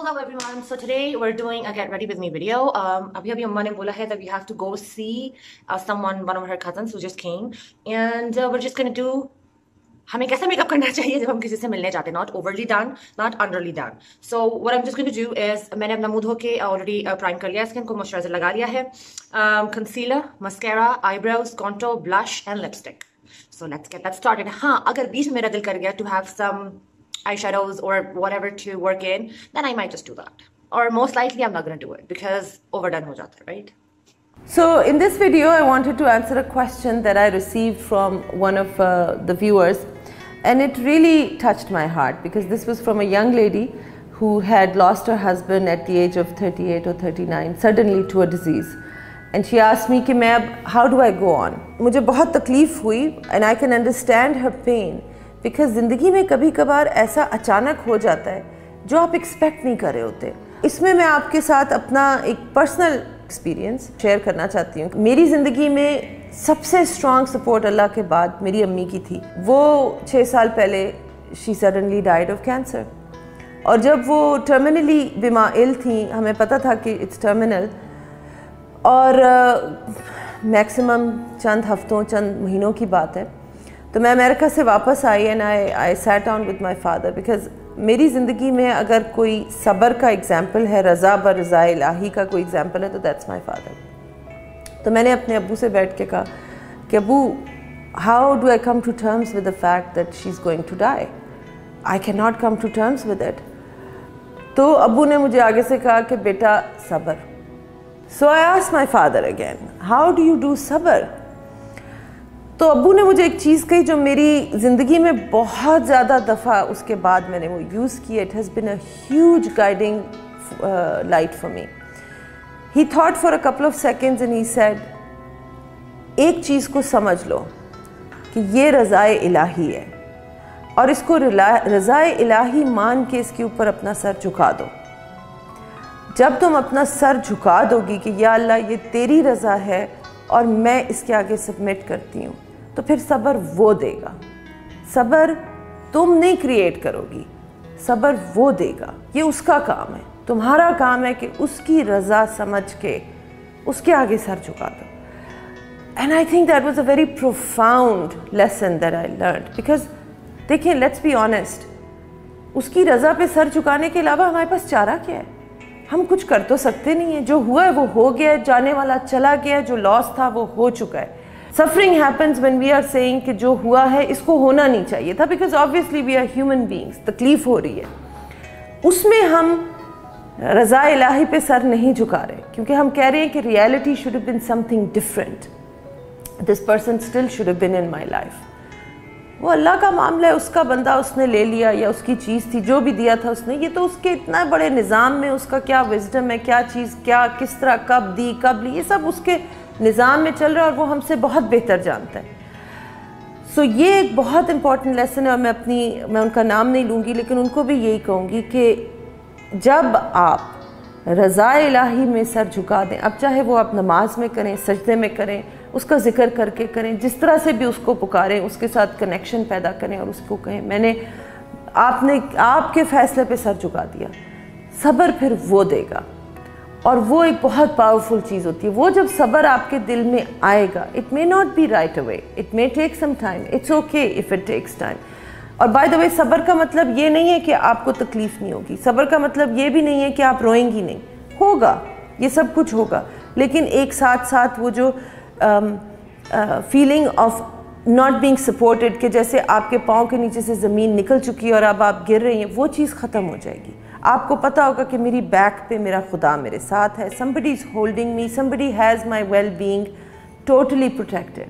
Hello everyone. So today we're doing a get ready with me video. Abhi amma ne bola hai that we have to go see one of her cousins who just came, and we're just gonna do. हमें कैसा makeup करना चाहिए जब हम किसी से मिलने जाते हैं, not overly done, not underly done. So what I'm just going to do is मैंने अपना मुंह धो के already प्राइम कर लिया, स्किन को मॉइस्चराइजर लगा लिया है, concealer, mascara, eyebrows, contour, blush and lipstick. So let's get that started. हाँ, अगर बीच में मेरा दिल कर गया to have some eyeshadows or whatever to work in, then I might just do that. Or most likely I'm not going to do it because overdone हो जाता है, right? So in this video I wanted to answer a question that I received from one of the viewers, and it really touched my heart because this was from a young lady who had lost her husband at the age of 38 or 39 suddenly to a disease, and she asked me कि मैं अब how do I go on. मुझे बहुत तकलीफ हुई and I can understand her pain because ज़िंदगी में कभी कभार ऐसा अचानक हो जाता है जो आप एक्सपेक्ट नहीं कर रहे होते. इसमें मैं आपके साथ अपना एक पर्सनल एक्सपीरियंस शेयर करना चाहती हूँ. मेरी ज़िंदगी में सबसे स्ट्रॉन्ग सपोर्ट अल्लाह के बाद मेरी अम्मी की थी. वो 6 साल पहले she suddenly died of cancer, और जब वो टर्मिनली इल थी, हमें पता था कि इट्स टर्मिनल, और मैक्सिमम चंद हफ्तों चंद महीनों की बात है. तो मैं अमेरिका से वापस आई and I sat down with my father because मेरी ज़िंदगी में अगर कोई सब्र का एग्जाम्पल है, रज़ा ब रज़ा इलाही का कोई एग्जाम्पल है, तो दैट्स माई फादर. तो मैंने अपने अब्बू से बैठ के कहा कि अब्बू, how do I come to terms with the fact that she is going to die. I can not come to terms with it. तो अब्बू ने मुझे आगे से कहा कि बेटा सब्र. So I asked my father again, how do you do सब्र. तो अब्बू ने मुझे एक चीज़ कही जो मेरी ज़िंदगी में बहुत ज़्यादा दफ़ा उसके बाद मैंने वो यूज़ किया. It has been a huge guiding light for me. He thought for a couple of seconds and he said, एक चीज़ को समझ लो कि ये रज़ाए इलाही है, और इसको रज़ाए इलाही मान के इसके ऊपर अपना सर झुका दो. जब तुम अपना सर झुका दोगी कि या अल्लाह ये तेरी रज़ा है और मैं इसके आगे सबमिट करती हूँ, तो फिर सब्र वो देगा. सब्र तुम नहीं क्रिएट करोगी, सब्र वो देगा. ये उसका काम है. तुम्हारा काम है कि उसकी रज़ा समझ के उसके आगे सर झुका दो. And I think that was a very profound lesson that I learned because देखिए, लेट्स बी ऑनेस्ट, उसकी रज़ा पे सर झुकाने के अलावा हमारे पास चारा क्या है? हम कुछ कर तो सकते नहीं है. जो हुआ है वो हो गया है, जाने वाला चला गया है, जो लॉस था वो हो चुका है. Suffering happens when we are saying कि जो हुआ है इसको होना नहीं चाहिए था, because obviously we are human beings. तकलीफ हो रही है, उसमें हम रज़ा इलाही पे सर नहीं झुका रहे, क्योंकि हम कह रहे हैं कि reality should have been something different. This person still should have been in my life. वो अल्लाह का मामला है, उसका बंदा उसने ले लिया, या उसकी चीज़ थी, जो भी दिया था उसने, ये तो उसके इतना बड़े निज़ाम में उसका क्या विजडम है, क्या चीज़ क्या किस तरह कब दी कब ली, ये सब उसके निज़ाम में चल रहा है और वो हमसे बहुत बेहतर जानता है. सो ये एक बहुत इंपॉर्टेंट लेसन है. और मैं उनका नाम नहीं लूँगी, लेकिन उनको भी यही कहूँगी कि जब आप रज़ा इलाही में सर झुका दें, अब चाहे वो आप नमाज में करें, सजदे में करें, उसका जिक्र करके करें, जिस तरह से भी उसको पुकारें, उसके साथ कनेक्शन पैदा करें और उसको कहें आपने आपके फैसले पे सर झुका दिया. सब्र फिर वो देगा, और वो एक बहुत पावरफुल चीज़ होती है. वो जब सब्र आपके दिल में आएगा, it may not be right away, it may take some time, it's okay if it takes time. और बाय द वे, सब्र का मतलब ये नहीं है कि आपको तकलीफ़ नहीं होगी. सब्र का मतलब ये भी नहीं है कि आप रोएंगी नहीं. होगा, ये सब कुछ होगा, लेकिन एक साथ साथ वो जो feeling of not being supported, कि जैसे आपके पाँव के नीचे से ज़मीन निकल चुकी है और अब आप गिर रही हैं, वो चीज़ ख़त्म हो जाएगी. आपको पता होगा कि मेरी बैक पे मेरा खुदा मेरे साथ है. somebody is holding me, somebody has my well being totally protected.